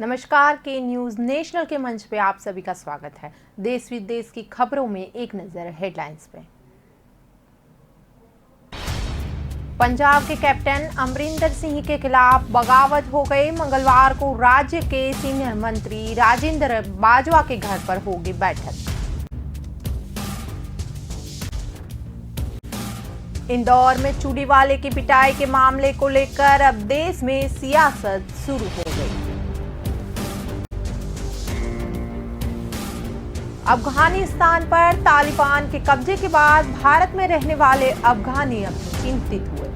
नमस्कार के news national के मंच पे आप सभी का स्वागत है। देश विदेश की खबरों में एक नजर हेडलाइंस पे। पंजाब के कैप्टन अमरिंदर सिंह के खिलाफ बगावत हो गई। मंगलवार को राज्य के सीनियर मंत्री राजेंद्र बाजवा के घर पर होगी बैठक। इंदौर में चूड़ीवाले की पिटाई के मामले को लेकर अब देश में सियासत शुरू हो गई। अफगानिस्तान पर तालिबान के कब्जे के बाद भारत में रहने वाले अफगानी अब चिंतित हुए।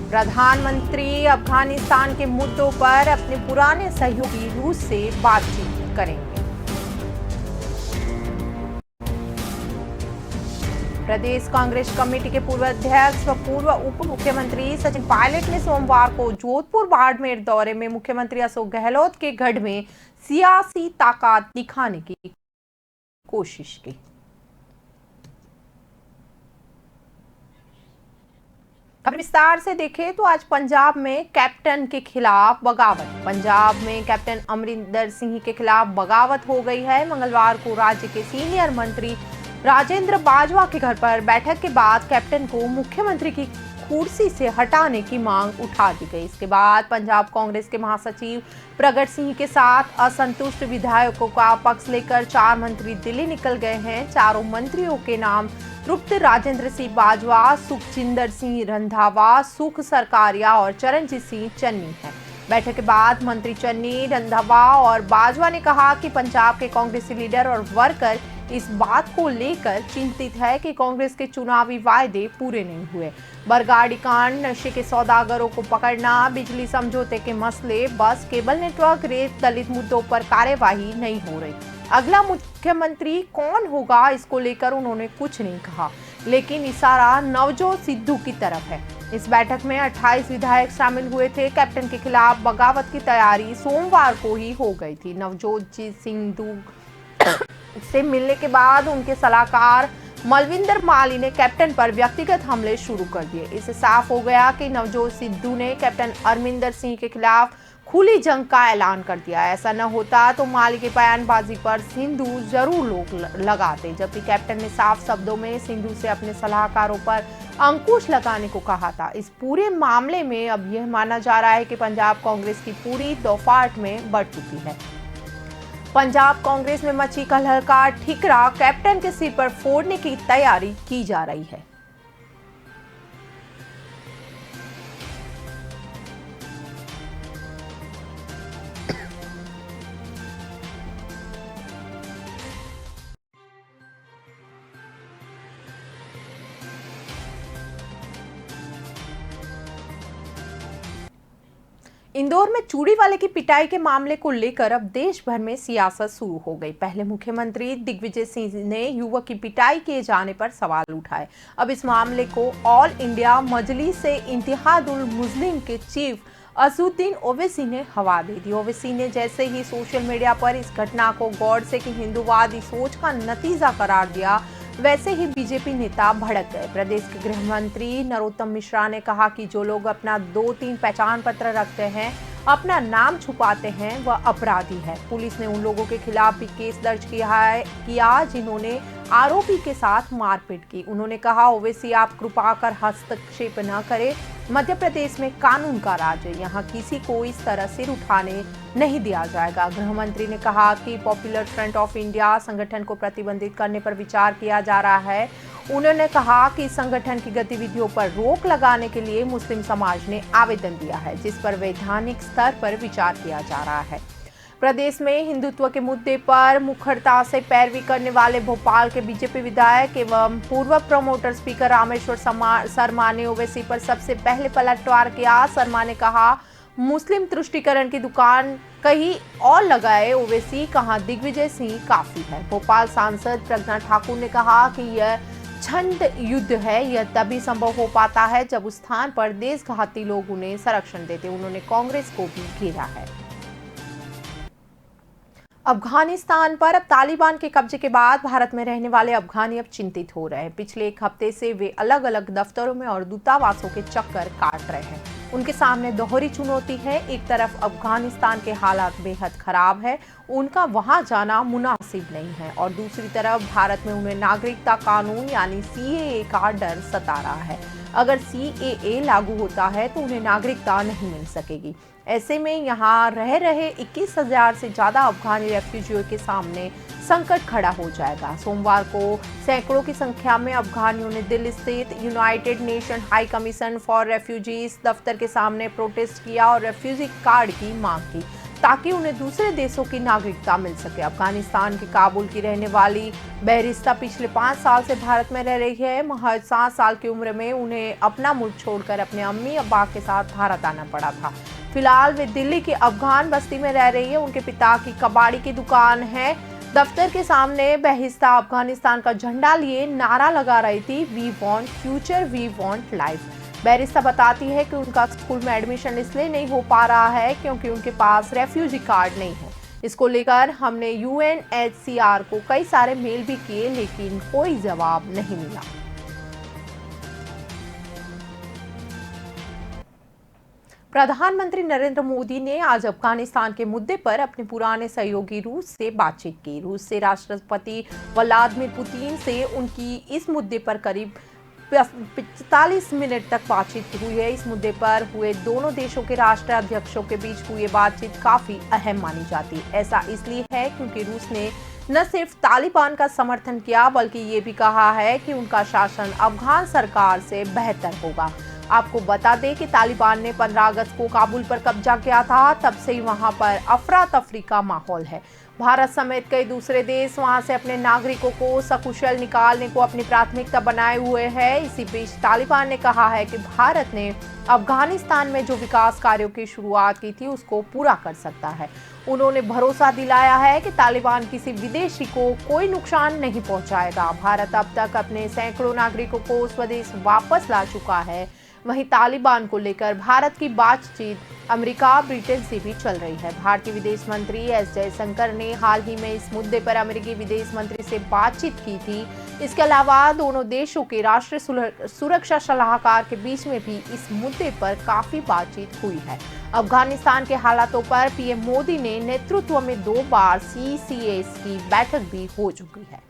प्रधानमंत्री अफगानिस्तान के मुद्दों पर अपने पुराने सहयोगी रूस से बातचीत करेंगे। प्रदेश कांग्रेस कमेटी के पूर्व अध्यक्ष व पूर्व उप मुख्यमंत्री सचिन पायलट ने सोमवार को जोधपुर बाड़मेर दौरे में मुख्यमंत्री अशोक गहलोत के गढ़ में सियासी ताकत दिखाने की कोशिश की। अब विस्तार से देखें तो आज पंजाब में कैप्टन के खिलाफ बगावत। पंजाब में कैप्टन अमरिंदर सिंह के खिलाफ बगावत हो गई है। मंगलवार को राज्य के सीनियर मंत्री राजेंद्र बाजवा के घर पर बैठक के बाद कैप्टन को मुख्यमंत्री की कुर्सी से हटाने की मांग उठा दी गई। इसके बाद पंजाब कांग्रेस के महासचिव प्रगट सिंह के साथ असंतुष्ट विधायकों का पक्ष लेकर 4 मंत्री दिल्ली निकल गए हैं। चारों मंत्रियों के नाम तृप्त राजेंद्र सिंह बाजवा, सुखजिंदर सिंह रंधावा, सुख सरकारिया और चरणजीत सिंह चन्नी है। बैठक के बाद मंत्री चन्नी, रंधावा और बाजवा ने कहा कि पंजाब के कांग्रेसी लीडर और वर्कर इस बात को लेकर चिंतित है कि कांग्रेस के चुनावी वायदे पूरे नहीं हुए। बरगाड़ी कांड, नशे के सौदागरों को पकड़ना, बिजली समझौते के मसले, बस केबल नेटवर्क, रेत, दलित मुद्दों पर कार्यवाही नहीं हो रही। अगला मुख्यमंत्री कौन होगा, इसको लेकर उन्होंने कुछ नहीं कहा, लेकिन इशारा नवजोत सिद्धू की तरफ है। इस बैठक में 28 विधायक शामिल हुए थे। कैप्टन के खिलाफ बगावत की तैयारी सोमवार को ही हो गई थी। नवजोत सिद्धू से मिलने के बाद उनके सलाहकार मलविंदर माली ने कैप्टन पर व्यक्तिगत हमले शुरू कर दिए। इससे साफ हो गया कि नवजोत सिद्धू ने कैप्टन अमरिंदर सिंह के खिलाफ खुली जंग का ऐलान कर दिया। ऐसा न होता तो माली के बयानबाजी पर सिद्धू जरूर लोग लगाते, जबकि कैप्टन ने साफ शब्दों में सिद्धू से अपने सलाहकारों पर अंकुश लगाने को कहा था। इस पूरे मामले में अब यह माना जा रहा है कि पंजाब कांग्रेस की पूरी दौफाट में बढ़ चुकी है। पंजाब कांग्रेस में मची कलह का ठिकरा कैप्टन के सिर पर फोड़ने की तैयारी की जा रही है। इंदौर में चूड़ीवाले की पिटाई के मामले को लेकर अब देश भर में सियासत शुरू हो गई। पहले मुख्यमंत्री दिग्विजय सिंह ने युवक की पिटाई किए जाने पर सवाल उठाए। अब इस मामले को ऑल इंडिया मजलिस-ए इत्तेहादुल मुस्लिम के चीफ असदुद्दीन ओवैसी ने हवा दे दी। ओवैसी ने जैसे ही सोशल मीडिया पर इस घटना को गॉडसे की हिंदूवादी सोच का नतीजा करार दिया, वैसे ही बीजेपी नेता भड़क गए। प्रदेश के गृह मंत्री नरोत्तम मिश्रा ने कहा कि जो लोग अपना 2-3 पहचान पत्र रखते हैं, अपना नाम छुपाते हैं, वह अपराधी है। पुलिस ने उन लोगों के खिलाफ भी केस दर्ज किया जिन्होंने आरोपी के साथ मारपीट की। उन्होंने कहा, ओवैसी आप कृपा कर हस्तक्षेप न करें। मध्य प्रदेश में कानून का राज है, यहाँ किसी को इस तरह सिर उठाने नहीं दिया जाएगा। गृह मंत्री ने कहा कि पॉपुलर फ्रंट ऑफ इंडिया संगठन को प्रतिबंधित करने पर विचार किया जा रहा है। उन्होंने कहा कि संगठन की गतिविधियों पर रोक लगाने के लिए मुस्लिम समाज ने आवेदन दिया है, जिस पर वैधानिक स्तर पर विचार किया जा रहा है। प्रदेश में हिंदुत्व के मुद्दे पर मुखरता से पैरवी करने वाले भोपाल के बीजेपी विधायक एवं पूर्व प्रमोटर स्पीकर रामेश्वर शर्मा ने ओवैसी पर सबसे पहले पलटवार किया। शर्मा ने कहा, मुस्लिम तुष्टीकरण की दुकान कहीं और लगाए ओवैसी, कहां दिग्विजय सिंह काफी है। भोपाल सांसद प्रज्ञा ठाकुर ने कहा कि यह छंद युद्ध है, यह तभी संभव हो पाता है जब उस स्थान पर देशघाती लोग उन्हें संरक्षण देते। उन्होंने कांग्रेस को भी घेरा है। अफगानिस्तान पर अब तालिबान के कब्जे के बाद भारत में रहने वाले अफगानी अब चिंतित हो रहे हैं। पिछले एक हफ्ते से वे अलग अलग दफ्तरों में और दूतावासों के चक्कर काट रहे हैं। उनके सामने दोहरी चुनौती है। एक तरफ अफगानिस्तान के हालात बेहद खराब है, उनका वहां जाना मुनासिब नहीं है, और दूसरी तरफ भारत में उन्हें नागरिकता कानून यानी सीएए का डर सता रहा है। अगर सीएए लागू होता है तो उन्हें नागरिकता नहीं मिल सकेगी। ऐसे में यहाँ रह रहे 21,000 से ज्यादा अफगानी रेफ्यूजियों के सामने संकट खड़ा हो जाएगा। सोमवार को सैकड़ों की संख्या में अफगानियों ने दिल्ली स्थित United nation high commission for refugees दफ्तर के सामने प्रोटेस्ट किया और रेफ्यूजी कार्ड की मांग की ताकि उन्हें दूसरे देशों की नागरिकता मिल सके। अफगानिस्तान के काबुल की रहने वाली बेहरिस्ता पिछले 5 साल से भारत में रह रही है। महज 7 साल की उम्र में उन्हें अपना मुल्क छोड़कर अपने अम्मी अब्बा के साथ भारत आना पड़ा था। फिलहाल वे दिल्ली की अफगान बस्ती में रह रही है। उनके पिता की कबाड़ी की दुकान है। दफ्तर के सामने बेहिस्ता अफगानिस्तान का झंडा लिए नारा लगा रही थी, we want future, we want life. Barista बताती है कि उनका स्कूल में एडमिशन इसलिए नहीं हो पा रहा है क्योंकि उनके पास रेफ्यूजी कार्ड नहीं है। इसको लेकर हमने यूएनएचसीआर को कई सारे मेल भी किए, लेकिन कोई जवाब नहीं मिला। प्रधानमंत्री नरेंद्र मोदी ने आज अफगानिस्तान के मुद्दे पर अपने पुराने सहयोगी रूस से बातचीत की। रूस से राष्ट्रपति व्लादिमीर पुतिन से उनकी इस मुद्दे पर करीब 45 मिनट तक बातचीत हुई है। इस मुद्दे पर हुए दोनों देशों के राष्ट्राध्यक्षों के बीच हुई बातचीत काफी अहम मानी जाती है। ऐसा इसलिए है क्योंकि रूस ने न सिर्फ तालिबान का समर्थन किया बल्कि ये भी कहा है कि उनका शासन अफगान सरकार से बेहतर होगा। आपको बता दें कि तालिबान ने 15 अगस्त को काबुल पर कब्जा किया था। तब से ही वहां पर अफरा तफरी का माहौल है। भारत समेत कई दूसरे देश वहां से अपने नागरिकों को सकुशल निकालने को अपनी प्राथमिकता बनाए हुए हैं। इसी बीच तालिबान ने कहा है कि भारत ने अफगानिस्तान में जो विकास कार्यों की शुरुआत की थी उसको पूरा कर सकता है। उन्होंने भरोसा दिलाया है कि तालिबान किसी विदेशी को कोई नुकसान नहीं पहुंचाएगा। भारत अब तक अपने सैकड़ों नागरिकों को स्वदेश वापस ला चुका है। वहीं तालिबान को लेकर भारत की बातचीत अमेरिका, ब्रिटेन से भी चल रही है। भारतीय विदेश मंत्री एस जयशंकर ने हाल ही में इस मुद्दे पर अमेरिकी विदेश मंत्री से बातचीत की थी। इसके अलावा दोनों देशों के राष्ट्रीय सुरक्षा सलाहकार के बीच में भी इस मुद्दे पर काफी बातचीत हुई है। अफगानिस्तान के हालातों पर पीएम मोदी ने नेतृत्व में 2 बार सीसीएस की बैठक भी हो चुकी है।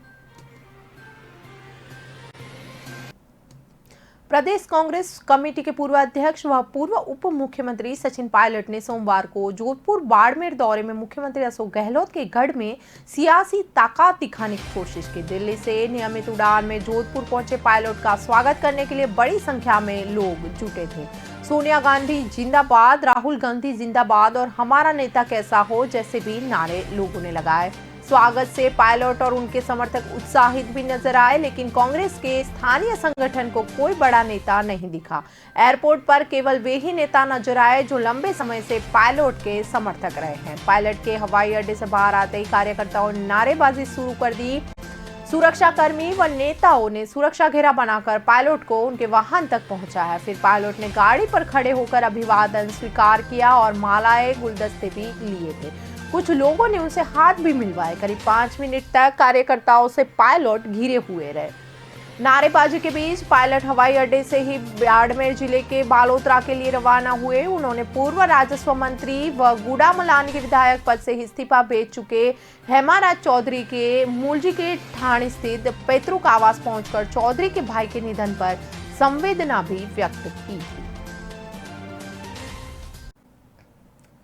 प्रदेश कांग्रेस कमेटी के पूर्व अध्यक्ष व पूर्व उप मुख्यमंत्री सचिन पायलट ने सोमवार को जोधपुर बाड़मेर दौरे में मुख्यमंत्री अशोक गहलोत के गढ़ में सियासी ताकत दिखाने की कोशिश की। दिल्ली से नियमित उड़ान में जोधपुर पहुंचे पायलट का स्वागत करने के लिए बड़ी संख्या में लोग जुटे थे। सोनिया गांधी जिंदाबाद, राहुल गांधी जिंदाबाद और हमारा नेता कैसा हो जैसे भी नारे लोगों ने लगाए। स्वागत से पायलट और उनके समर्थक उत्साहित भी नजर आए, लेकिन कांग्रेस के स्थानीय संगठन को कोई बड़ा नेता नहीं दिखा। एयरपोर्ट पर केवल वे ही नेता नजर आए जो लंबे समय से पायलट के समर्थक रहे हैं। पायलट के हवाई अड्डे से बाहर आते ही कार्यकर्ताओं ने नारेबाजी शुरू कर दी। सुरक्षाकर्मी व नेताओं ने सुरक्षा घेरा बनाकर पायलट को उनके वाहन तक पहुंचाया। फिर पायलट ने गाड़ी पर खड़े होकर अभिवादन स्वीकार किया और मालाएं, गुलदस्ते भी लिए थे। कुछ लोगों ने उनसे हाथ भी मिलवाए। करीब 5 मिनट तक कार्यकर्ताओं से पायलट घिरे हुए रहे। नारेबाजी के बीच पायलट हवाई अड्डे से ही बाड़मेर जिले के बालोतरा के लिए रवाना हुए। उन्होंने पूर्व राजस्व मंत्री व गुड़ामलानी के विधायक पद से इस्तीफा भेज चुके हेमाराज चौधरी के मूलजी के ठाणे स्थित पैतृक आवास पहुंचकर चौधरी के भाई के निधन पर संवेदना भी व्यक्त की थी।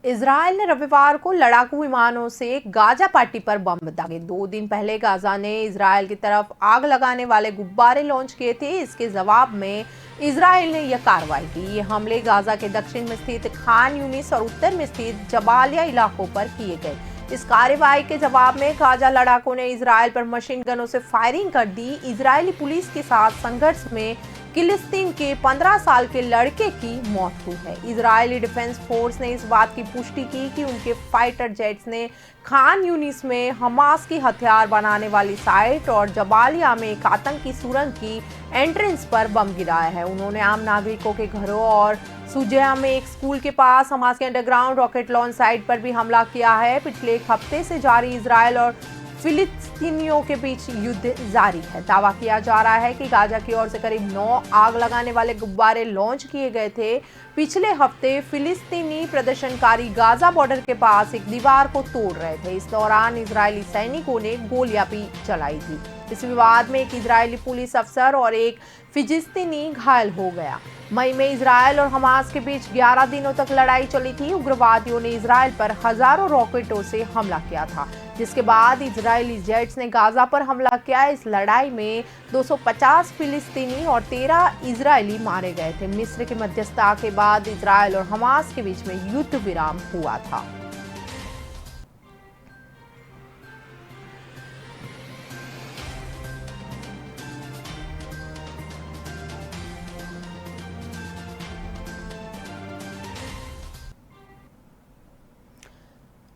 इजराइल ने रविवार को लड़ाकू विमानों से गाजा पट्टी पर बम दागे। 2 दिन पहले गाजा ने इजराइल की तरफ आग लगाने वाले गुब्बारे लॉन्च किए थे। इसके जवाब में इजराइल ने यह कार्रवाई की। ये हमले गाजा के दक्षिण में स्थित खान यूनिस और उत्तर में स्थित जबालिया इलाकों पर किए गए। इस कार्रवाई के जवाब में गाजा लड़ाकों ने इजराइल पर मशीन गनों से फायरिंग कर दी। इजरायली पुलिस के साथ संघर्ष में फिलिस्तीन के 15 साल के लड़के की मौत हुई है। इजरायली डिफेंस फोर्स ने इस बात की पुष्टि की कि उनके फाइटर जेट्स ने खान यूनिस में हमास की हथियार बनाने वाली साइट और जबालिया में एक आतंकी सुरंग की एंट्रेंस पर बम गिराया है। उन्होंने आम नागरिकों के घरों और सुजया में एक स्कूल के पास हमास के अंडरग्राउंड रॉकेट लॉन्च साइट पर भी हमला किया है। पिछले एक हफ्ते से जारी इजरायल और फिलिस्तीनियों के बीच युद्ध जारी है। दावा किया जा रहा है कि गाजा की ओर से करीब 9 आग लगाने वाले गुब्बारे लॉन्च किए गए थे। पिछले हफ्ते फिलिस्तीनी प्रदर्शनकारी गाजा बॉर्डर के पास एक दीवार को तोड़ रहे थे। इस दौरान इजरायली सैनिकों ने गोलियां भी चलाई थी। इस विवाद में एक इजरायली पुलिस अफसर और एक फिलिस्तीनी घायल हो गया। मई में इजरायल और हमास के बीच 11 दिनों तक लड़ाई चली थी। उग्रवादियों ने इजरायल पर हजारों रॉकेटों से हमला किया था, जिसके बाद इजरायली जेट्स ने गाजा पर हमला किया। इस लड़ाई में 250 फिलिस्तीनी और 13 इजरायली मारे गए थे। मिस्र की मध्यस्थता के बाद इजरायल और हमास के बीच में युद्ध विराम हुआ था।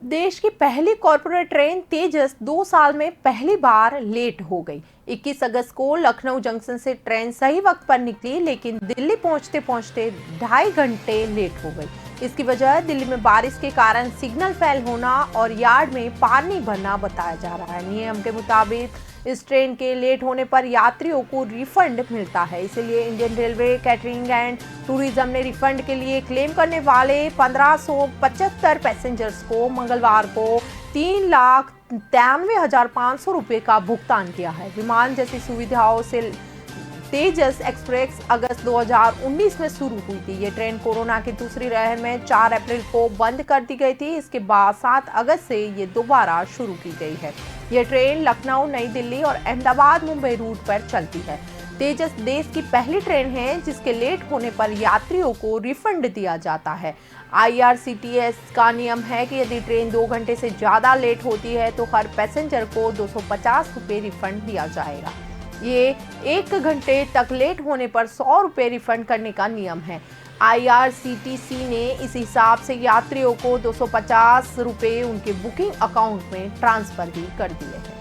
देश की पहली कॉर्पोरेट ट्रेन तेजस 2 साल में पहली बार लेट हो गई। 21 अगस्त को लखनऊ जंक्शन से ट्रेन सही वक्त पर निकली, लेकिन दिल्ली पहुंचते पहुंचते 2.5 घंटे लेट हो गई। इसकी वजह दिल्ली में बारिश के कारण सिग्नल फेल होना और यार्ड में पानी भरना बताया जा रहा है। नियम के मुताबिक इस ट्रेन के लेट होने पर यात्रियों को रिफंड मिलता है। इसलिए Indian railway catering and tourism ने रिफंड के लिए क्लेम करने वाले 1575 पैसेंजर्स को मंगलवार को 3,93,500 रुपये का भुगतान किया है। विमान जैसी सुविधाओं से तेजस एक्सप्रेस अगस्त 2019 में शुरू हुई थी। ये ट्रेन कोरोना की दूसरी लहर में 4 अप्रैल को बंद कर दी गई थी। इसके बाद 7 अगस्त से ये दोबारा शुरू की गई है। ये ट्रेन लखनऊ, नई दिल्ली और अहमदाबाद, मुंबई रूट पर चलती है। तेजस देश की पहली ट्रेन है जिसके लेट होने पर यात्रियों को रिफंड दिया जाता है। IRCTC का नियम है कि यदि ट्रेन 2 घंटे से ज्यादा लेट होती है तो हर पैसेंजर को 250 रुपये रिफंड दिया जाएगा। ये 1 घंटे तक लेट होने पर 100 रुपये रिफंड करने का नियम है। IRCTC ने इस हिसाब से यात्रियों को 250 रुपये उनके बुकिंग अकाउंट में ट्रांसफर भी कर दिए हैं।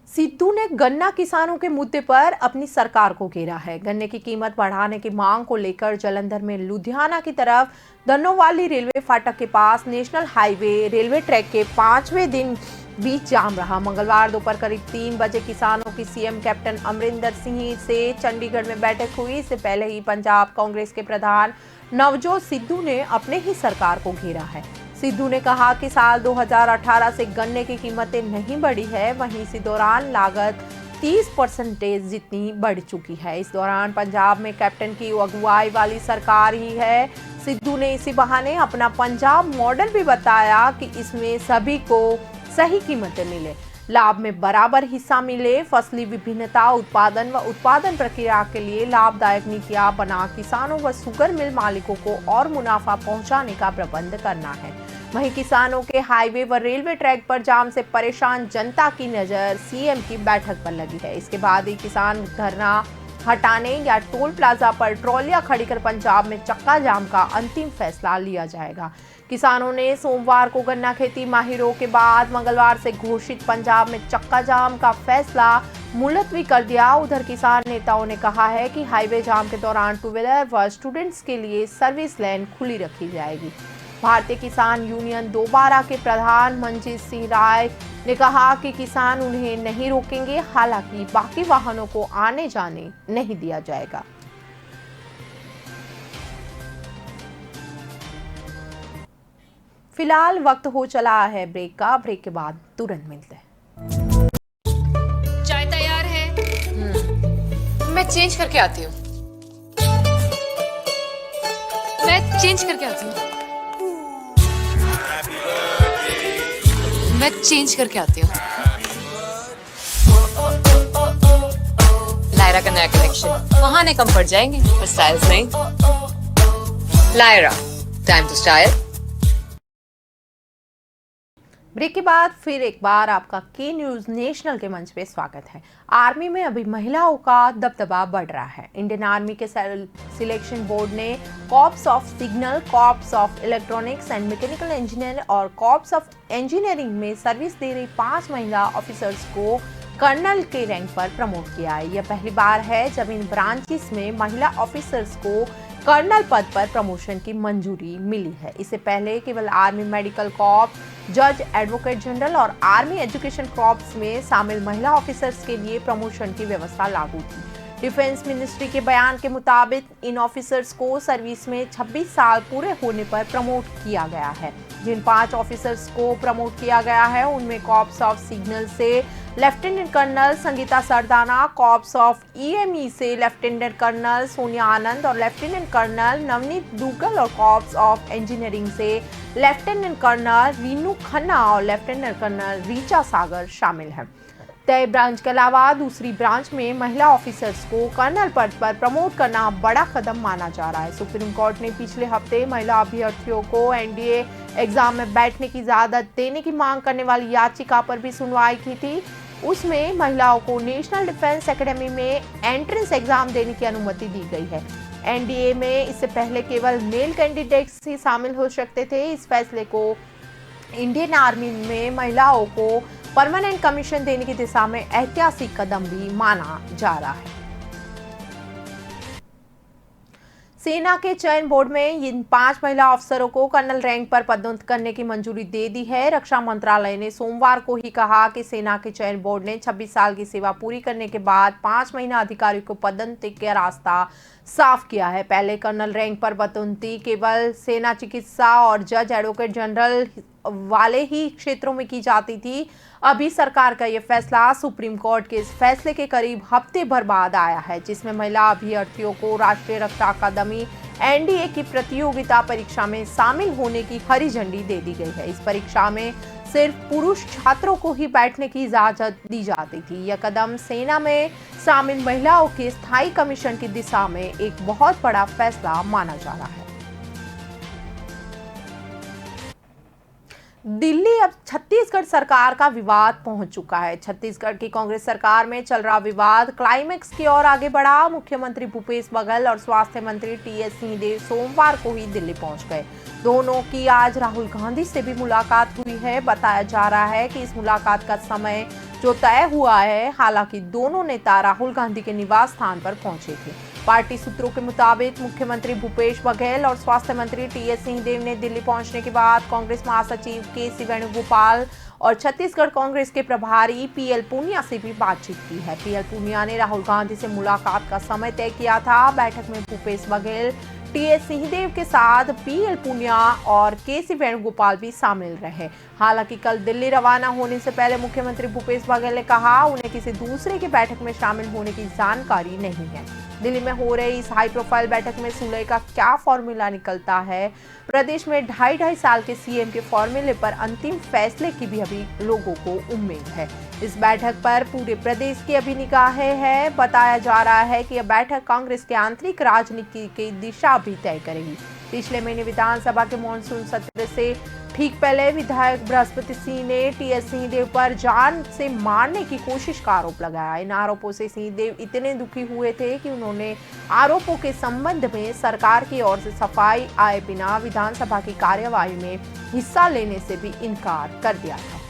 सिद्धू ने गन्ना किसानों के मुद्दे पर अपनी सरकार को घेरा है। गन्ने की कीमत बढ़ाने की मांग को लेकर जालंधर में लुधियाना की तरफ धनोवाली रेलवे फाटक के पास नेशनल हाईवे रेलवे ट्रैक के 5वें दिन भी जाम रहा। मंगलवार दोपहर करीब 3 बजे किसानों की सीएम कैप्टन अमरिंदर सिंह से चंडीगढ़ में बैठक हुई। इससे पहले ही पंजाब कांग्रेस के प्रधान नवजोत सिद्धू ने अपने ही सरकार को घेरा है। सिद्धू ने कहा कि साल 2018 से गन्ने की कीमतें नहीं बढ़ी है, वहीं इसी दौरान लागत 30% जितनी बढ़ चुकी है। इस दौरान पंजाब में कैप्टन की अगुवाई वाली सरकार ही है। सिद्धू ने इसी बहाने अपना पंजाब मॉडल भी बताया कि इसमें सभी को सही कीमतें मिले, लाभ में बराबर हिस्सा मिले, फसली विभिन्नता, उत्पादन व उत्पादन प्रक्रिया के लिए लाभदायक नीतियां बना किसानों व शुगर मिल मालिकों को और मुनाफा पहुंचाने का प्रबंध करना है। वहीं किसानों के हाईवे व रेलवे ट्रैक पर जाम से परेशान जनता की नजर सीएम की बैठक पर लगी है। इसके बाद ही किसान धरना हटाने या टोल प्लाजा पर ट्रॉलियां खड़ी कर पंजाब में चक्का जाम का अंतिम फैसला लिया जाएगा। किसानों ने सोमवार को गन्ना खेती माहिरों के बाद मंगलवार से घोषित पंजाब में चक्का जाम का फैसला मुलतवी कर दिया। उधर किसान नेताओं ने कहा है कि हाईवे जाम के दौरान 2 व्हीलर व स्टूडेंट्स के लिए सर्विस लेन खुली रखी जाएगी। भारतीय किसान यूनियन दोबारा के प्रधान मनजीत सिंह राय ने कहा कि किसान उन्हें नहीं रोकेंगे, हालांकि बाकी वाहनों को आने जाने नहीं दिया जाएगा। फिलहाल वक्त हो चला है ब्रेक का। ब्रेक के बाद तुरंत मिलते हैं। चाय तैयार है? मैं चेंज करके आती हूँ। मैं चेंज करके आती हूँ। मैं चेंज करके आती हूँ। लायरा का नया कलेक्शन, बहाने कम पड़ जाएंगे पर स्टाइल्स नहीं। Lyra, time to style. Break के बाद फिर एक बार आपका के न्यूज नेशनल के मंच पे स्वागत है। आर्मी में अभी महिलाओं का दबदबा बढ़ रहा है। इंडियन आर्मी के सिलेक्शन बोर्ड ने corps of signal, corps of electronics and mechanical engineer और कॉर्प्स ऑफ इंजीनियरिंग में सर्विस दे रही 5 महिला ऑफिसर्स को कर्नल के रैंक पर प्रमोट किया है। यह पहली बार है जब इन ब्रांचेस में महिला ऑफिसर्स को कर्नल पद पर प्रमोशन की मंजूरी मिली है। इससे पहले केवल आर्मी मेडिकल कॉर्प्स, जज, एडवोकेट जनरल और आर्मी एजुकेशन कॉर्प्स में शामिल महिला ऑफिसर्स के लिए प्रमोशन की व्यवस्था लागू थी। डिफेंस मिनिस्ट्री के बयान के मुताबिक इन ऑफिसर्स को सर्विस में 26 साल पूरे होने पर प्रमोट किया गया है। जिन 5 ऑफिसर्स को प्रमोट किया गया है उनमें कॉर्प्स ऑफ सिग्नल से lieutenant colonel Sangeeta Sardana, corps of EME से लेफ्टिनेंट कर्नल सोनिया आनंद और लेफ्टिनेंट कर्नल नवनीत दुग्गल और कॉर्प्स ऑफ इंजीनियरिंग से लेफ्टिनेंट कर्नल रीनू खन्ना और लेफ्टिनेंट कर्नल रीचा सागर शामिल हैं। तय ब्रांच के अलावा दूसरी ब्रांच में महिला ऑफिसर्स को कर्नल पद पर प्रमोट करना बड़ा कदम माना जा रहा है। सुप्रीम कोर्ट ने पिछले हफ्ते महिला अभ्यर्थियों को एनडीए एग्जाम में बैठने की इजाजत देने की मांग करने वाली याचिका पर भी सुनवाई की थी। उसमें महिलाओं को नेशनल डिफेंस एकेडमी में एंट्रेंस एग्जाम देने की अनुमति दी गई है। एनडीए में इससे पहले केवल मेल कैंडिडेट्स ही शामिल हो सकते थे। इस फैसले को इंडियन आर्मी में महिलाओं को परमानेंट कमीशन देने की दिशा में ऐतिहासिक कदम भी माना जा रहा है। सेना के चयन बोर्ड में इन 5 महिला अफसरों को कर्नल रैंक पर पदोन्नत करने की मंजूरी दे दी है। रक्षा मंत्रालय ने सोमवार को ही कहा कि सेना के चयन बोर्ड ने 26 साल की सेवा पूरी करने के बाद 5 महिला अधिकारियों को पदोन्नति का रास्ता साफ किया है। पहले कर्नल रैंक पर पदोन्नति केवल सेना चिकित्सा और जज, एडवोकेट जनरल वाले ही क्षेत्रों में की जाती थी। अभी सरकार का यह फैसला सुप्रीम कोर्ट के इस फैसले के करीब हफ्ते भर बाद आया है, जिसमें महिला अभ्यर्थियों को राष्ट्रीय रक्षा अकादमी एनडीए की प्रतियोगिता परीक्षा में शामिल होने की हरी झंडी दे दी गई है। इस परीक्षा में सिर्फ पुरुष छात्रों को ही बैठने की इजाजत दी जाती थी। यह कदम सेना में शामिल महिलाओं के स्थायी कमीशन की दिशा में एक बहुत बड़ा फैसला माना जा रहा है। दिल्ली अब छत्तीसगढ़ सरकार का विवाद पहुंच चुका है। छत्तीसगढ़ की कांग्रेस सरकार में चल रहा विवाद क्लाइमैक्स की ओर आगे बढ़ा। मुख्यमंत्री भूपेश बघेल और स्वास्थ्य मंत्री टीएस सिंहदेव सोमवार को ही दिल्ली पहुंच गए। दोनों की आज राहुल गांधी से भी मुलाकात हुई है। बताया जा रहा है कि इस मुलाकात का समय जो तय हुआ है, हालांकि दोनों नेता राहुल गांधी के निवास स्थान पर पहुंचे थे। पार्टी सूत्रों के मुताबिक मुख्यमंत्री भूपेश बघेल और स्वास्थ्य मंत्री टीएस सिंहदेव ने दिल्ली पहुंचने के बाद कांग्रेस महासचिव के.सी. वेणुगोपाल और छत्तीसगढ़ कांग्रेस के प्रभारी पीएल पुनिया से भी बातचीत की है। पीएल पुनिया ने राहुल गांधी से मुलाकात का समय तय किया था। बैठक में भूपेश बघेल, टीएस सिंहदेव के साथ पीएल पुनिया और के.सी. वेणुगोपाल भी शामिल रहे। हालांकि कल दिल्ली रवाना होने से पहले मुख्यमंत्री भूपेश बघेल ने कहा उन्हें किसी दूसरे की बैठक में शामिल होने की जानकारी नहीं है। दिल्ली में हो रही इस हाई प्रोफाइल बैठक में सुलह का क्या फॉर्मूला निकलता है, प्रदेश में 2.5 साल के सीएम के फॉर्मूले पर अंतिम फैसले की भी अभी लोगों को उम्मीद है। इस बैठक पर पूरे प्रदेश की अभी निगाहें है। बताया जा रहा है कि यह बैठक कांग्रेस के आंतरिक राजनीति की दिशा भी तय करेगी। पिछले महीने विधानसभा के मॉनसून सत्र से ठीक पहले विधायक बृहस्पति सिंह ने टीएस सिंहदेव पर जान से मारने की कोशिश का आरोप लगाया। इन आरोपों से सिंहदेव इतने दुखी हुए थे कि उन्होंने आरोपों के संबंध में सरकार की ओर से सफाई आए बिना विधानसभा की कार्यवाही में हिस्सा लेने से भी इनकार कर दिया था।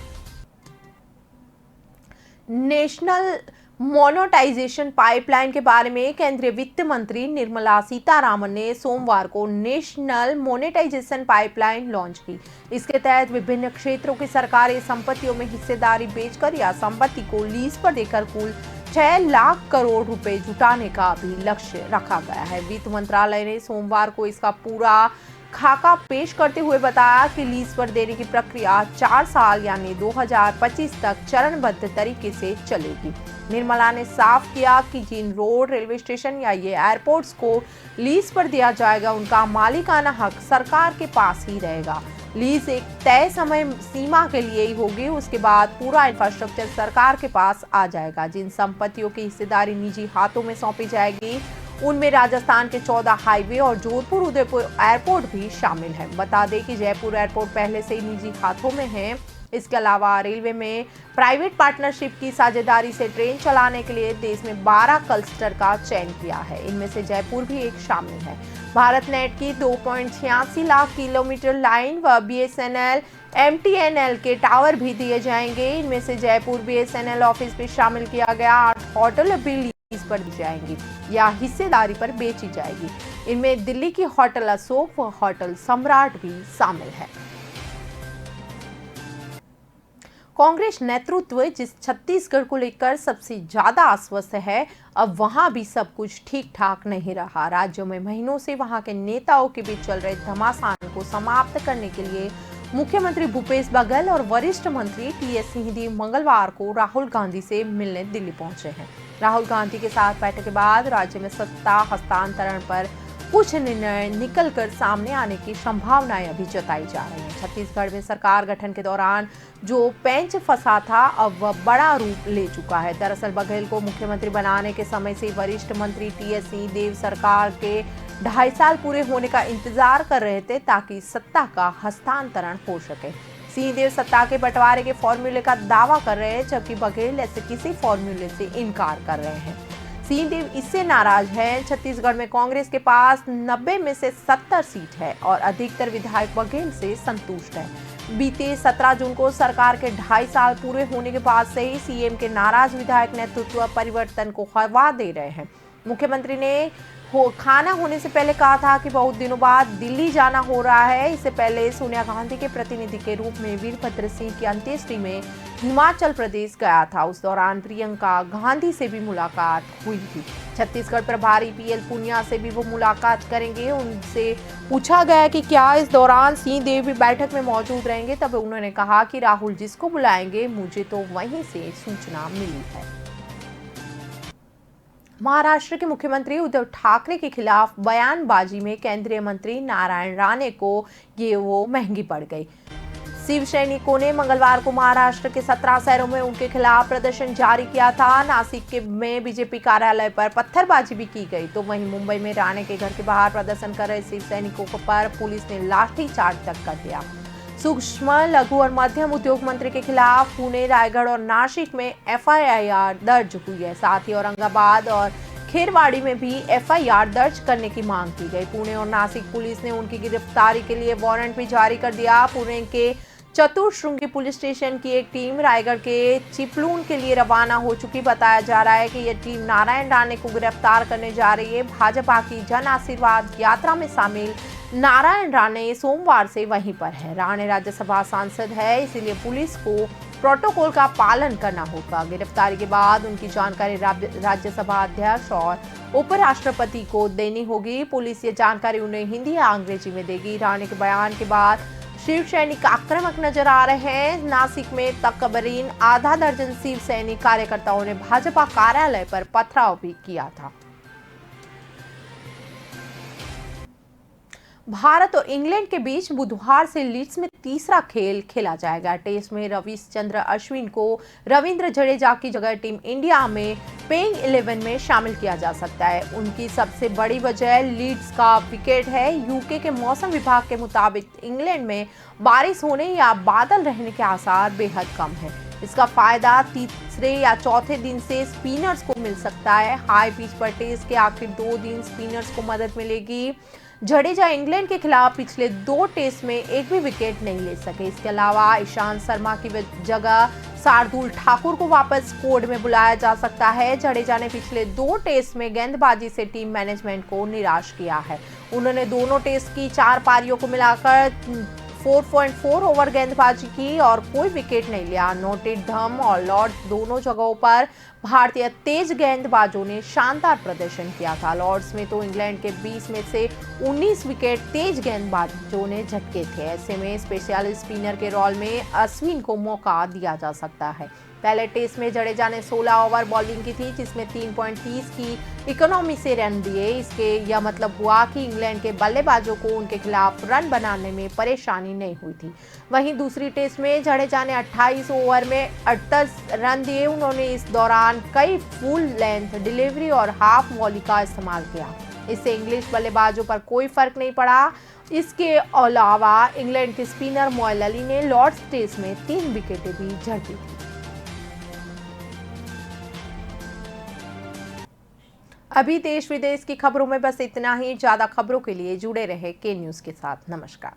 नेशनल मोनेटाइजेशन पाइपलाइन के बारे में केंद्रीय वित्त मंत्री निर्मला सीतारामन ने सोमवार को नेशनल मोनेटाइजेशन पाइपलाइन लॉन्च की। इसके तहत विभिन्न क्षेत्रों की सरकारी संपत्तियों में हिस्सेदारी बेचकर या संपत्ति को लीज पर देकर कुल 6 लाख करोड़ रुपए जुटाने का भी लक्ष्य रखा गया है। वित्त मंत्रालय ने सोमवार को इसका पूरा खाका पेश करते हुए बताया कि लीज पर देने की प्रक्रिया 4 साल यानी 2025 तक चरणबद्ध तरीके से चलेगी। निर्मला ने साफ किया कि जिन रोड, रेलवे स्टेशन या ये एयरपोर्ट्स को लीज पर दिया जाएगा उनका मालिकाना हक सरकार के पास ही रहेगा। लीज एक तय समय सीमा के लिए ही होगी, उसके बाद पूरा इंफ्रास्ट्रक्चर सरकार के पास आ जाएगा। जिन संपत्तियों की हिस्सेदारी निजी हाथों में सौंपी जाएगी उनमें राजस्थान के 14 हाईवे और जोधपुर उदयपुर एयरपोर्ट भी शामिल है। बता दें कि जयपुर एयरपोर्ट पहले से ही निजी हाथों में है। इसके अलावा रेलवे में प्राइवेट पार्टनरशिप की साझेदारी से ट्रेन चलाने के लिए देश में 12 क्लस्टर का चयन किया है। इनमें से जयपुर भी एक शामिल है। भारत नेट की 2.86 लाख किलोमीटर लाइन व BSNL MTNL के टावर भी दिए जाएंगे। इनमें से जयपुर BSNL ऑफिस भी शामिल किया गया। 8 होटल भी लीज पर दी जाएंगी या हिस्सेदारी पर बेची जाएगी। इनमें दिल्ली की होटल अशोक व होटल सम्राट भी शामिल है। कांग्रेस नेतृत्व जिस छत्तीसगढ़ को लेकर सबसे ज्यादा आश्वस्त है, अब वहां भी सब कुछ ठीक ठाक नहीं रहा। राज्यों में महीनों से वहां के नेताओं के बीच चल रहे घमासान को समाप्त करने के लिए मुख्यमंत्री भूपेश बघेल और वरिष्ठ मंत्री TS सिंहदेव मंगलवार को राहुल गांधी से मिलने दिल्ली पहुंचे हैं। राहुल गांधी के साथ बैठक के बाद राज्य में सत्ता हस्तांतरण पर कुछ निर्णय निकलकर सामने आने की संभावनाएं अभी जताई जा रही हैं। छत्तीसगढ़ में सरकार गठन के दौरान जो पेंच फंसा था, अब वह बड़ा रूप ले चुका है। दरअसल बघेल को मुख्यमंत्री बनाने के समय से वरिष्ठ मंत्री TS सिंहदेव सरकार के 2.5 साल पूरे होने का इंतजार कर रहे थे ताकि सत्ता का हस्तांतरण हो सके। सिंहदेव सत्ता के बंटवारे के फॉर्मूले का दावा कर रहे हैं, जबकि बघेल ऐसे किसी फॉर्मूले से इनकार कर रहे हैं। सिंहदेव इससे नाराज हैं। छत्तीसगढ़ में कांग्रेस के पास 90 में से 70 सीट है और अधिकतर विधायक बघेल से संतुष्ट है। बीते 17 जून को सरकार के 2.5 साल पूरे होने के बाद से ही CM के नाराज विधायक नेतृत्व परिवर्तन को हवा दे रहे हैं। मुख्यमंत्री ने खाना होने से पहले कहा था कि बहुत दिनों बाद दिल्ली जाना हो रहा है। इससे पहले सोनिया गांधी के प्रतिनिधि के रूप में वीरभद्र सिंह की अंत्येष्टि में हिमाचल प्रदेश गया था। उस दौरान प्रियंका गांधी से भी मुलाकात हुई थी। छत्तीसगढ़ प्रभारी PL पुनिया से भी वो मुलाकात करेंगे। उनसे पूछा गया कि क्या इस दौरान सिंहदेव भी बैठक में मौजूद रहेंगे, तब उन्होंने कहा कि राहुल जिसको बुलाएंगे, मुझे तो वहीं से सूचना मिली है। महाराष्ट्र के मुख्यमंत्री उद्धव ठाकरे के खिलाफ बयानबाजी में केंद्रीय मंत्री नारायण राणे को वो महंगी पड़ गई। शिव सैनिकों ने मंगलवार को महाराष्ट्र के 17 शहरों में उनके खिलाफ प्रदर्शन जारी किया था। नासिक में BJP कार्यालय पर पत्थरबाजी भी की गई, तो वहीं मुंबई में राणे के घर के बाहर प्रदर्शन कर रहे शिव सैनिकों पर पुलिस ने लाठीचार्ज तक कर दिया। सूक्ष्म, लघु और मध्यम उद्योग मंत्री के खिलाफ पुणे, रायगढ़ और नासिक में FIR दर्ज हुई है। साथ ही औरंगाबाद और खेरवाड़ी में भी FIR दर्ज करने की मांग की गई। पुणे और नासिक पुलिस ने उनकी गिरफ्तारी के लिए वारंट भी जारी कर दिया। पुणे के चतुश्रृंगी पुलिस स्टेशन की एक टीम रायगढ़ के चिपलून के लिए रवाना हो चुकी। बताया जा रहा है कि यह टीम नारायण राणे को गिरफ्तार करने जा रही है। भाजपा की जन आशीर्वाद यात्रा में शामिल नारायण राणे सोमवार से वहीं पर है। राणे राज्यसभा सांसद है, इसीलिए पुलिस को प्रोटोकॉल का पालन करना होगा। गिरफ्तारी के बाद उनकी जानकारी राज्यसभा अध्यक्ष और उपराष्ट्रपति को देनी होगी। पुलिस ये जानकारी उन्हें हिंदी या अंग्रेजी में देगी। राणे के बयान के बाद शिव सैनिक आक्रामक नजर आ रहे हैं। नासिक में तकरीबन आधा दर्जन शिव सैनिक कार्यकर्ताओं ने भाजपा कार्यालय पर पथराव भी किया था। भारत और इंग्लैंड के बीच बुधवार से लीड्स में तीसरा खेल खेला जाएगा। टेस्ट में रविचंद्रन अश्विन को रविंद्र जडेजा की जगह टीम इंडिया में प्लेइंग 11 में शामिल किया जा सकता है। उनकी सबसे बड़ी वजह लीड्स का विकेट है। यूके के मौसम विभाग के मुताबिक इंग्लैंड में बारिश होने या बादल रहने के आसार बेहद कम है। इसका फायदा तीसरे या चौथे दिन से स्पिनर्स को मिल सकता है। हाई पिच पर टेस्ट के आखिरी 2 दिन स्पिनर्स को मदद मिलेगी। जडेजा इंग्लैंड के खिलाफ पिछले 2 टेस्ट में एक भी विकेट नहीं ले सके। इसके अलावा ईशांत शर्मा की जगह शार्दुल ठाकुर को वापस स्क्वाड में बुलाया जा सकता है। जडेजा ने पिछले 2 टेस्ट में गेंदबाजी से टीम मैनेजमेंट को निराश किया है। उन्होंने दोनों टेस्ट की 4 पारियों को मिलाकर 4.4 ओवर गेंदबाजी की और कोई विकेट नहीं लिया। नॉटिंघम और लॉर्ड्स दोनों जगहों पर भारतीय तेज गेंदबाजों ने शानदार प्रदर्शन किया था। लॉर्ड्स में तो इंग्लैंड के 20 में से 19 विकेट तेज गेंदबाजों ने झटके थे। ऐसे में स्पेशलिस्ट स्पिनर के रोल में अश्विन को मौका दिया जा सकता है। पहले टेस्ट में जडेजा ने 16 ओवर बॉलिंग की थी, जिसमें 3.30 की इकोनॉमी से रन दिए। इसके यह मतलब हुआ कि इंग्लैंड के बल्लेबाजों को उनके खिलाफ रन बनाने में परेशानी नहीं हुई थी। वहीं दूसरी टेस्ट में जडेजा ने 28 ओवर में 38 रन दिए। उन्होंने इस दौरान कई फुल लेंथ डिलीवरी और हाफ वॉली का इस्तेमाल किया। इससे इंग्लिश बल्लेबाजों पर कोई फर्क नहीं पड़ा। इसके अलावा इंग्लैंड के स्पिनर मोइन अली ने लॉर्ड्स टेस्ट में 3 विकेटें भी झड़पी थी। अभी देश विदेश की खबरों में बस इतना ही। ज्यादा खबरों के लिए जुड़े रहे के न्यूज के साथ। नमस्कार।